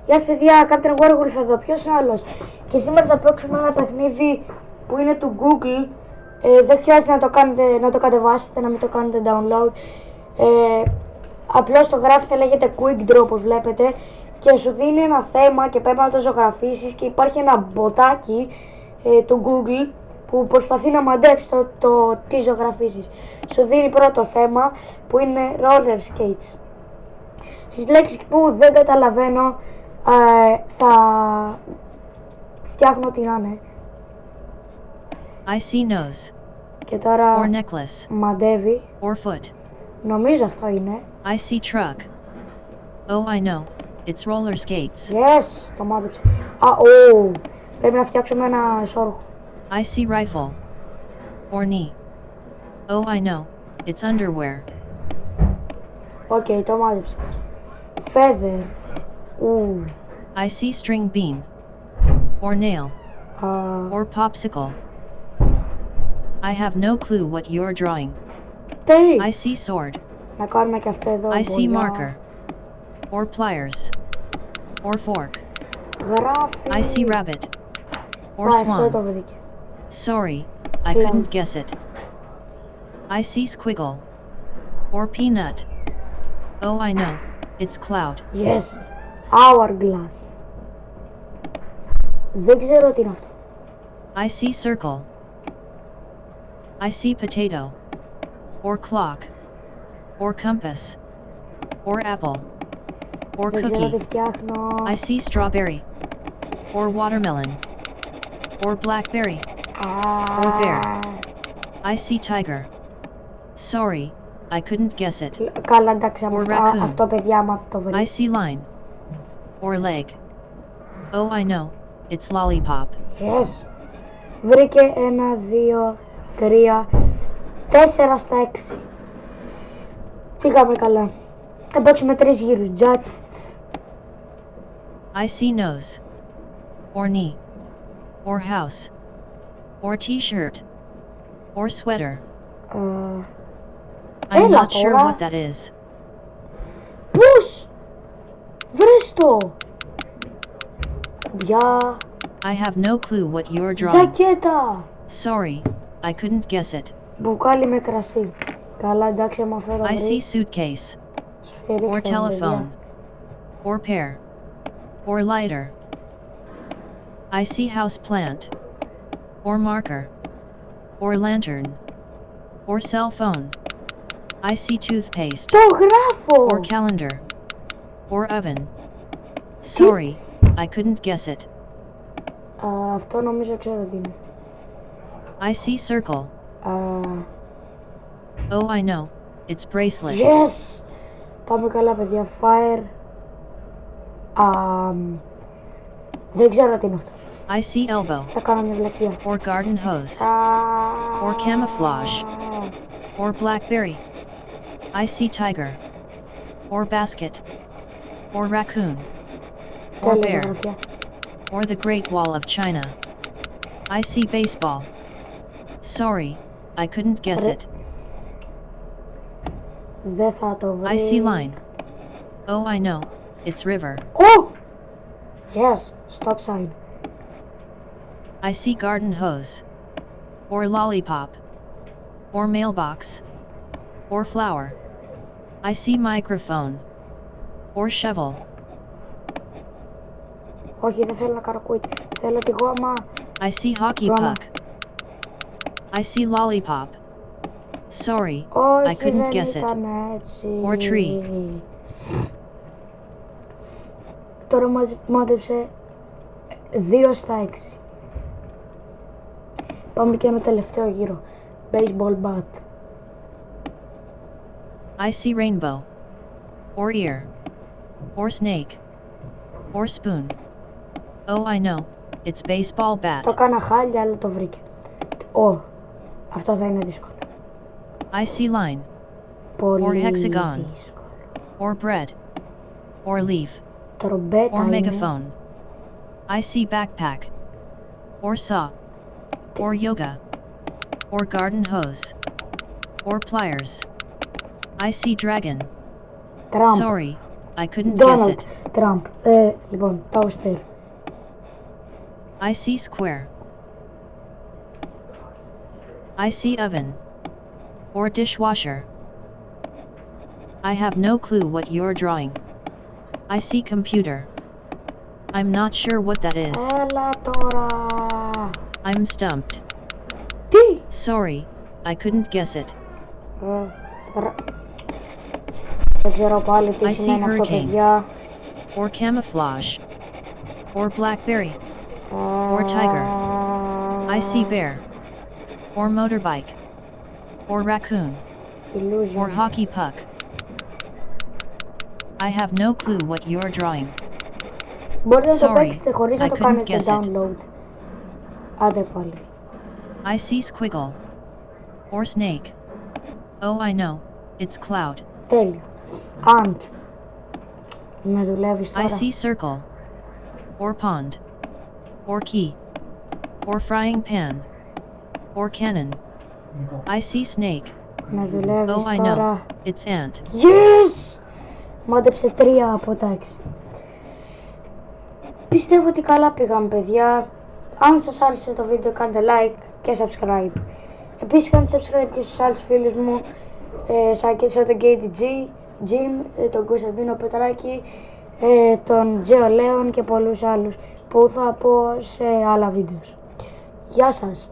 Γεια σας παιδιά, Captain Warwolf εδώ, ποιος άλλος? Και σήμερα θα παίξουμε ένα παιχνίδι που είναι του Google. Δεν χρειάζεται να το κατεβάσετε, να μην το κάνετε download. Απλώς το γράφετε, λέγεται Quick Draw όπως βλέπετε, και σου δίνει ένα θέμα και πρέπει να το ζωγραφίσεις, και υπάρχει ένα μποτάκι του Google που προσπαθεί να μαντέψει το τι ζωγραφίσεις. Σου δίνει πρώτο θέμα που είναι roller skates. Στις λέξεις που δεν καταλαβαίνω θα φτιάχνω ό,τι να είναι. I see nose. Και τώρα Or necklace. μαντεύει. Or foot. Νομίζω αυτό είναι. I see truck. Oh, I know. It's roller skates. Yes, το μάντεψε. Πρέπει να φτιάξουμε ένα εσώρουχο. I see rifle. Or knee. Oh, I know. It's underwear. Οκ, το μάντεψε. Feather. I see string bean. Or nail. Or popsicle. I have no clue what you're drawing. Τι. I see sword. Να κάνουμε και αυτό εδώ. I see marker. Or pliers. Or fork. Γράφει. I see rabbit. Or Πάει, αυτό το swan. βρήκε. Sorry, I couldn't guess it. I see squiggle. Or peanut. Oh, I know. It's cloud. Yes. Hourglass. Δεν ξέρω τι είναι αυτό. I see circle. I see potato. Or clock. Or compass. Or apple. Or Δεν ξέρω τι cookie. φτιάχνω. I see strawberry. Or watermelon. Or blackberry. Or bear. I see tiger. Sorry, I couldn't guess it. Καλά, εντάξει, Or αυτό, raccoon. αυτό παιδιά, άμα το βρει. I see line. Or leg. Oh, I know. It's lollipop. Yes. Βρήκε 1, 2, 3, 4 στα 6. Πήγαμε καλά. Θα παίξουμε 3 γύρους. Jacket. I see nose. Or knee. Or house. Or t-shirt. Or sweater. I'm Έλα not sure τώρα. what that is. Πώς! Βρες το! Κουμπιά. I have no clue what you're drawing. Ζακέτα! Sorry, I couldn't guess it. Μπουκάλι με κρασί. Καλά, εντάξει, με αυτό το I βρει. see suitcase. Or Σφυρίξτε μου, telephone. παιδιά. Or pear. Or lighter. I see house plant. Or marker. Or lantern. Or cell phone. I see toothpaste. Το γράφω! Or calendar. Or oven. Sorry, I couldn't guess it. Αυτό νομίζω ξέρω τι είναι. I see circle. Oh, I know. It's bracelet. Yes! Πάμε καλά, παιδιά. Fire. Δεν ξέρω τι είναι αυτό. I see elbow. Θα κάνω μια βλακεία. Or garden hose. Or camouflage. Or blackberry. I see tiger. Or basket. Or raccoon. Or Τέλεια bear. ζωγραφιά. Or the Great Wall of China. I see baseball. Sorry, I couldn't guess Ρε. it. Δεν θα το βρει. I see line. Oh, I know. It's river. Oh! Yes, stop sign. I see garden hose. Or lollipop. Or mailbox. Or flower. I see microphone. Or shovel. Όχι, δεν θέλω να κάνω quit. Θέλω τη γόμα. I see hockey Γόμα. puck. I see lollipop. Sorry, I Όχι, couldn't δεν guess it. ήταν έτσι. Or tree. Τώρα μάντεψε 2 στα 6. Πάμε και ένα τελευταίο γύρο. Baseball bat. I see rainbow. Or ear. Or snake. Or spoon. Oh, I know. It's baseball Το bat. έκανα χάλια, αλλά το βρήκε. Αυτό θα είναι δύσκολο. I see line. Πολύ Or hexagon. δύσκολο. Or bread. Or leaf. Τρομπέτα Or είναι. megaphone. I see backpack. Or saw. Or yoga. Or garden hose. Or pliers. I see dragon. Τραμπ. Sorry, I couldn't guess Donald it. Trump. Λοιπόν, toaster. I see square. I see oven. Or dishwasher. I have no clue what you're drawing. I see computer. I'm not sure what that is. Έλα τώρα. I'm stumped. Τι. Sorry, I couldn't guess it. Δεν ξέρω πάλι τι I see σημαίνει αυτό, hurricane. παιδιά. Or camouflage. Or blackberry. Or tiger. I see bear. Or motorbike. Or raccoon. Illusion. Or hockey puck. I have no clue what you're drawing. Μπορείτε να το Sorry, παίξετε χωρίς να I το couldn't κάνετε guess it. download. Άντε πάλι. I see squiggle. Or snake. Oh, I know. It's cloud. Τέλεια. Ant. Με δουλεύεις I τώρα. see circle. Or pond. Or key. Or frying pan. Or cannon. I see snake. Με δουλεύεις Oh, I τώρα. know. It's ant. Yes! Μάντεψε 3 από τα 6. Πιστεύω ότι καλά πήγαμε, παιδιά. Αν σας άρεσε το βίντεο, κάντε like και subscribe. Επίσης κάντε subscribe και στους άλλους φίλους μου, σαν και τον KTG, Jim, τον Κωνσταντίνο Πετράκη, τον Τζέο Λέον και πολλούς άλλους που θα πω σε άλλα βίντεο. Γεια σας!